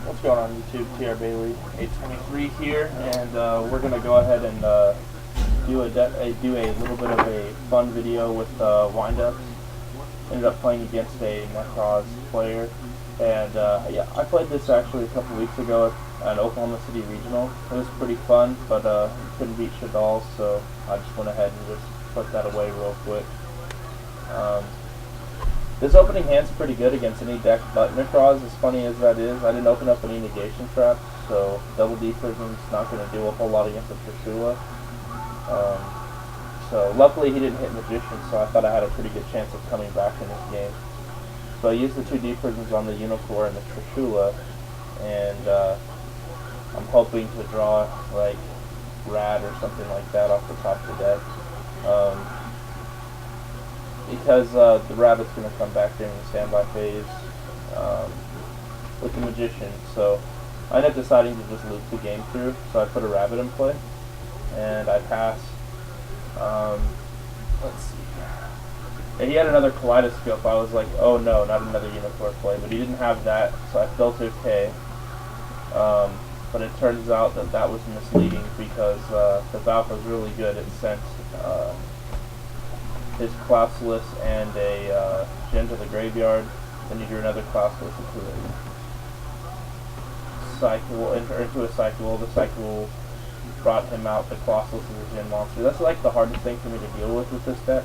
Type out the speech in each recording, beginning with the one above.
What's going on YouTube? TR Bailey 823 here, and we're gonna go ahead and do a little bit of a fun video with windups. Ended up playing against a Nekroz player, and yeah, I played this actually a couple weeks ago at Oklahoma City Regional. It was pretty fun, but couldn't beat Shadal, so I just went ahead and just put that away real quick. This opening hand's pretty good against any deck but Nekroz, as funny as that is. I didn't open up any negation traps, so double D prism's not going to do a whole lot against the Trishula. So luckily he didn't hit Magician, so I thought I had a pretty good chance of coming back in this game. So I used the 2D prisms on the Unicorn and the Trishula, and I'm hoping to draw like Rad or something like that off the top of the deck. Because the Rabbit's going to come back during the standby phase with the Magician, so I ended up deciding to just loop the game through, so I put a Rabbit in play, and I pass. Let's see. And he had another Kaleidoscope. I was like, oh no, not another Unicorn play, but he didn't have that, so I felt okay. But it turns out that that was misleading because the Valk was really good. It sent his Classless and a Gem to the graveyard. Then you drew another Classless into a cycle, into a cycle. The cycle brought him out. The Classless is a Gem monster. That's like the hardest thing for me to deal with this deck.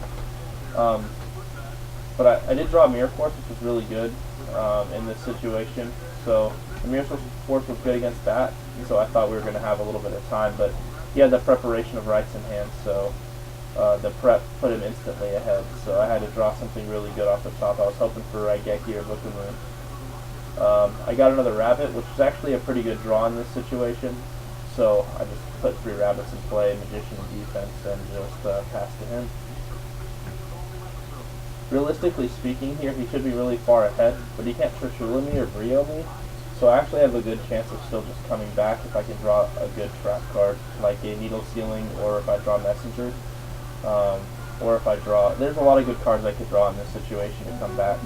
But I did draw Mirror Force, which was really good in this situation. So the Mirror Force was good against that, and so I thought we were going to have a little bit of time. But he had the preparation of Rights in hand, so the prep put him instantly ahead, so I had to draw something really good off the top. I was hoping for Raigeki or Book of Moon. I got another Rabbit, which is actually a pretty good draw in this situation, so I just put 3 Rabbits in play, Magician and defense, and just passed to him. Realistically speaking here, he should be really far ahead, but he can't Trishula me or Brio me, so I actually have a good chance of still just coming back if I can draw a good trap card, like a Needle Sealing, or if I draw Messenger. Or if I draw, there's a lot of good cards I could draw in this situation to come back.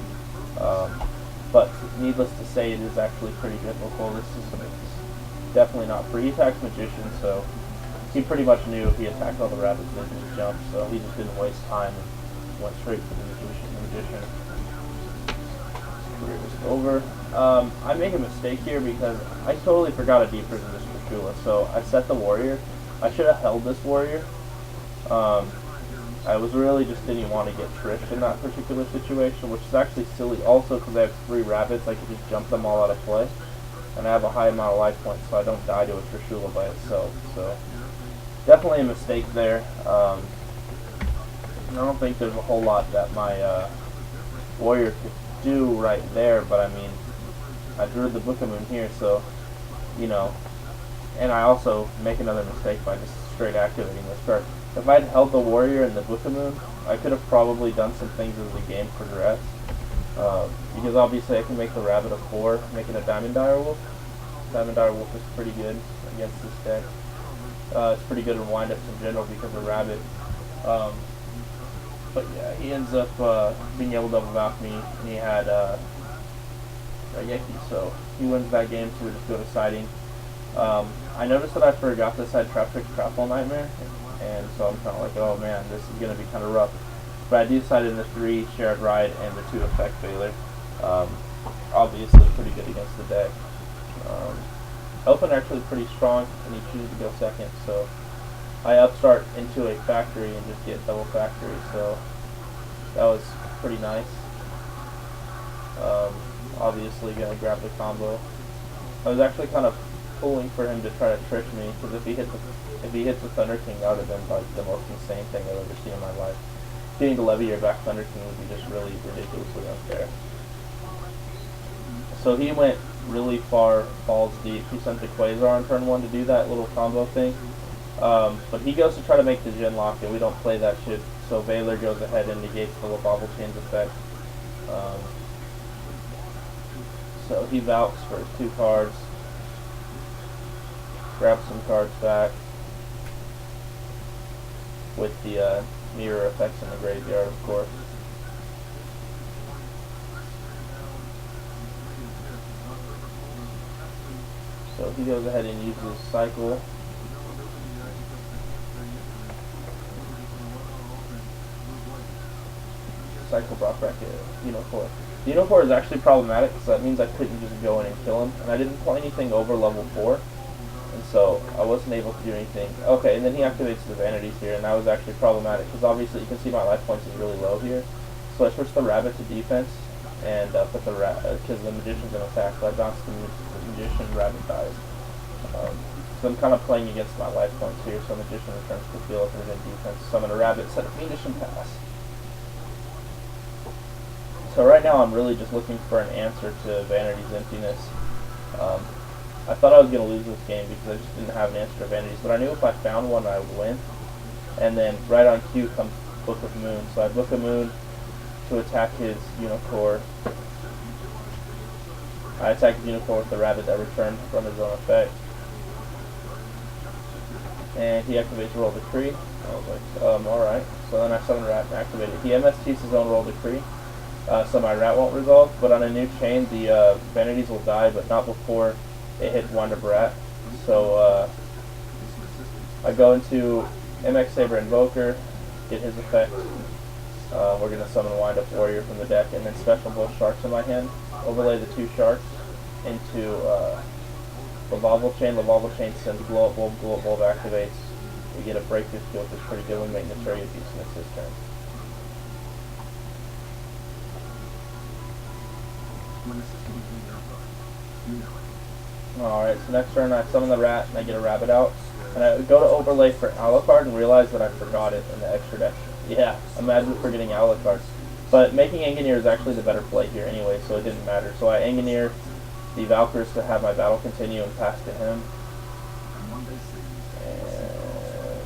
But needless to say, it is actually pretty difficult. This is definitely not free. He attacked Magician, so he pretty much knew if he attacked all the Rabbits, they just jumped. So he just didn't waste time and went straight for the Magician. Career was over. I made a mistake here because I totally forgot a deep prison this Trishula. So I set the Warrior. I should have held this Warrior. I was really just didn't want to get Trish in that particular situation, which is actually silly also because I have 3 Rabbits. I could just jump them all out of play, and I have a high amount of life points, so I don't die to a Trishula by itself. So definitely a mistake there. I don't think there's a whole lot that my Warrior could do right there, but I mean, I drew the Book of Moon here, so, you know, and I also make another mistake by just straight activating this card. If I had held the Warrior and the Book of Moon, I could have probably done some things as the game progressed. Because obviously I can make the Rabbit a 4, making a Diamond Direwolf. Diamond Direwolf is pretty good against this deck. It's pretty good in windups in general because of Rabbit. But yeah, he ends up being able to double back me, and he had Raigeki, so he wins that game, so we just go to siding. I noticed that I forgot this had Trap Trick Trapple Nightmare, and so I'm kind of like, oh man, this is going to be kind of rough. But I do side in the 3 Shared Ride and the 2 Effect Failure. Obviously pretty good against the deck. Elephant actually pretty strong, and he chooses to go second, so I upstart into a factory and just get double factory, so that was pretty nice. Obviously going to grab the combo. I was actually kind of pulling for him to try to trick me, because if he hits the Thunder King, that would have been like the most insane thing I've ever seen in my life. Getting to levy your back Thunder King would be just really ridiculously unfair. So he went really far, balls deep. He sent the Quasar on turn 1 to do that little combo thing. But he goes to try to make the Jin lock, and we don't play that shit. So Valor goes ahead and negates the Bobble Chains effect. So he Valks for 2 cards. Grab some cards back with the mirror effects in the graveyard, of course. So he goes ahead and uses cycle. Cycle Brock Bracket Unicorn. The Unicorn is actually problematic because that means I couldn't just go in and kill him, and I didn't play anything over level 4, and so I wasn't able to do anything. Okay, and then he activates the vanities here, and that was actually problematic because obviously you can see my life points is really low here. So I switched the rabbit to defense and put the because the magician's gonna attack, so I bounced the magician, rabbit dies. So I'm kind of playing against my life points here, so magician returns to the field and in defense. Summon a rabbit, set a fiendish and pass. So right now I'm really just looking for an answer to Vanity's emptiness. I thought I was going to lose this game because I just didn't have an answer to Vanity's, but I knew if I found one I would win. And then right on cue comes Book of Moon. So I Book of Moon to attack his Unicorn. I attack his Unicorn with the rabbit that returned from his own effect. And he activates Roll Decree. I was like, alright. So then I summon Rat and activate it. He MSTs his own Roll Decree. So my rat won't resolve, but on a new chain the vanities will die, but not before it hits Wind Up Rat. So I go into MX Saber Invoker, get his effect. We're going to summon Wind Up Warrior from the deck, and then special both sharks in my hand. Overlay the 2 sharks into Lavalval Chain. Lavalval Chain sends Blow Up Bulb. Blow Up Bulb activates. We get a Breakthrough skill, which is pretty good. We make Naturia Beast, and it's his turn. Alright, so next turn I summon the rat and I get a rabbit out. And I go to overlay for Alucard and realize that I forgot it in the extra deck. Yeah, imagine forgetting Alucard. But making Engineer is actually the better play here anyway, so it didn't matter. So I Engineer the Valkyrs to have my battle continue and pass to him. And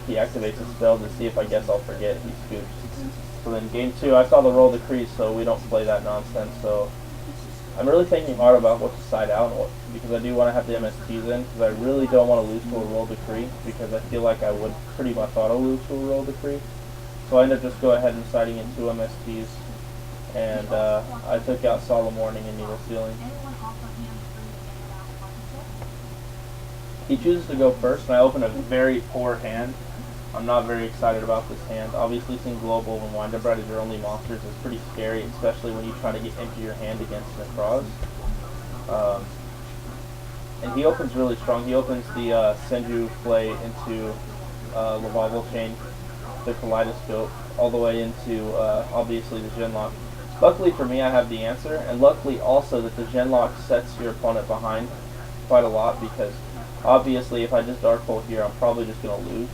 he activates a spell to see if I guess I'll forget. He scoops. So then game 2, I saw the Roll Decree, so we don't play that nonsense. So I'm really thinking hard about what to side out, because I do want to have the MSTs in, because I really don't want to lose to a Roll Decree, because I feel like I would pretty much auto lose to a Roll Decree. So I ended up just go ahead and siding in 2 MSTs, and I took out Solemn Warning and Needle Stealing. He chooses to go first, and I open a very poor hand. I'm not very excited about this hand. Obviously, seeing Global and Wind Up Rat as your only monsters is pretty scary, especially when you try to get into your hand against Nekroz. And he opens really strong. He opens the Senju Flay into Lavalval Chain, the Kaleidoscope, all the way into, obviously, the Genlock. Luckily for me, I have the answer, and luckily also that the Genlock sets your opponent behind quite a lot, because obviously if I just Dark Hole here, I'm probably just going to lose.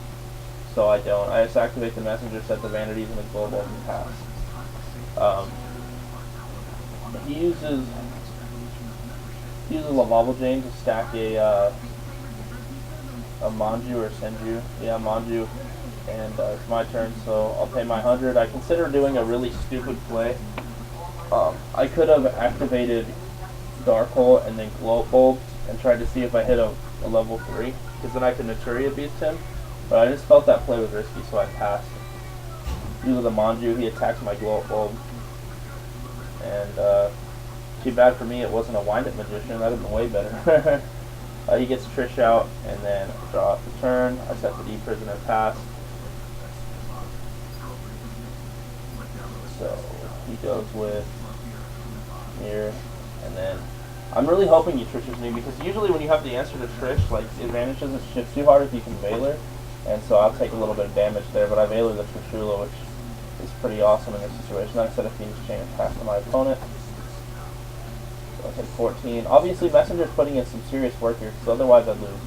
So I don't. I just activate the Messenger, set the Vanities, and the Global, and pass. He uses Lavalval Chain to stack a Manju or Senju. Yeah, Manju. And it's my turn, so I'll pay my 100. I consider doing a really stupid play. I could have activated Dark Hole and then Glow Up Bulb and tried to see if I hit a level 3, because then I could Naturia Beast him. But I just felt that play was risky, so I passed. Due to the Manju, he attacks my Glow Up Bulb. And too bad for me it wasn't a Wind Up Magician. That would have been way better. He gets Trish out, and then draw off the turn. I set the D-Prisoner pass. So he goes with here, and then I'm really hoping he Trishes me, because usually when you have the answer to Trish, like, the advantage doesn't shift too hard if you can Veiler, and so I'll take a little bit of damage there, but I Veiler the Trishula, which is pretty awesome in this situation. I set a Phoenix Chain and pass to my opponent. So I take 14. Obviously Messenger's putting in some serious work here, because otherwise I'd lose.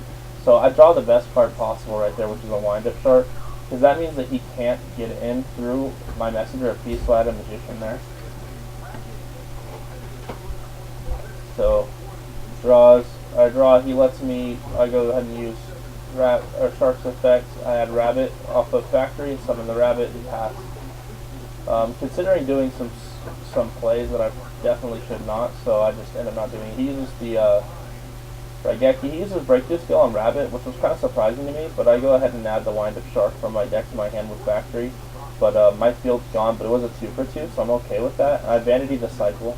So I draw the best card possible right there, which is a Wind Up Shark, because that means that he can't get in through my Messenger, a Peace Lad, and Magician there. So, I draw, he lets me, I go ahead and use Shark's effect. I add Rabbit off of Factory and summon the Rabbit and pass. Considering doing some plays that I definitely should not, so I just end up not doing it. He uses the Raigeki. He uses Breakthrough skill on Rabbit, which was kind of surprising to me, but I go ahead and add the Wind Up Shark from my deck to my hand with Factory. But my field's gone, but it was a 2 for 2, so I'm okay with that. I Vanity the Cycle.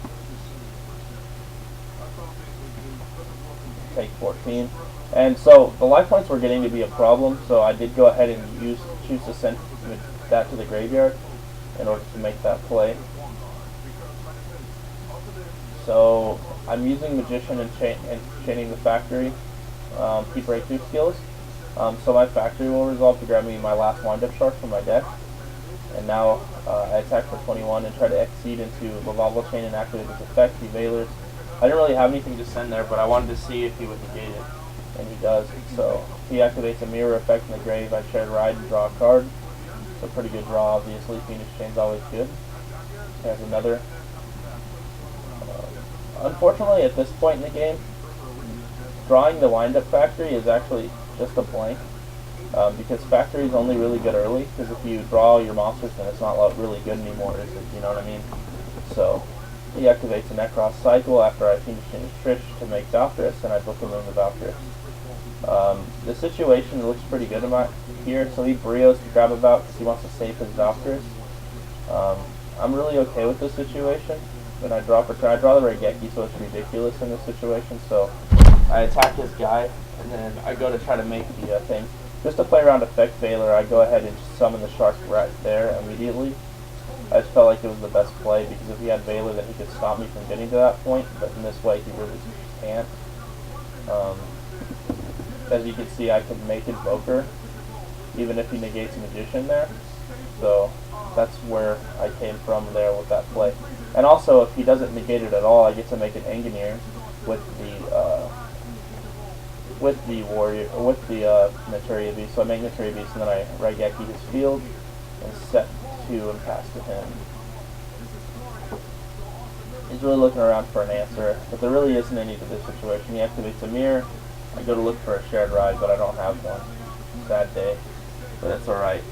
take 14. And so the life points were getting to be a problem, so I did go ahead and choose to send that to the graveyard in order to make that play. So I'm using Magician and chaining the Factory key breakthrough skills. So my Factory will resolve to grab me my last wind-up shark from my deck. And now I attack for 21 and try to exceed into Revolval Chain and activate its effect, Devailers. I didn't really have anything to send there, but I wanted to see if he would negate it. And he does. So he activates a mirror effect in the grave. I shared Ride and draw a card. It's a pretty good draw, obviously. Phoenix Chain's always good. There's another. Unfortunately, at this point in the game, drawing the wind-up Factory is actually just a blank. Because Factory is only really good early, because if you draw your monsters, then it's not really good anymore, is it? You know what I mean? So he activates a Nekroz cycle after I finish Trish to make Valkyris, and I book a Moon the Valkyris. The situation looks pretty good about here, so he Brios to grab about because he wants to save his Valkyris. I'm really okay with this situation. Then I draw the Regeki, so it's ridiculous in this situation. So I attack his guy, and then I go to try to make the thing. Just to play around Effect Veiler, I go ahead and just summon the shark right there immediately. I just felt like it was the best play, because if he had Veiler, then he could stop me from getting to that point, but in this way he really can't. As you can see, I can make Invoker, even if he negates Magician there. So that's where I came from there with that play. And also, if he doesn't negate it at all, I get to make an Engineer with the warrior, with the Materia Beast. So I make Materia Beast, and then I Raigeki his field and set 2 and pass to him. He's really looking around for an answer, but there really isn't any to this situation. He activates a mirror. I go to look for a shared ride, but I don't have one. Sad day, but it's alright.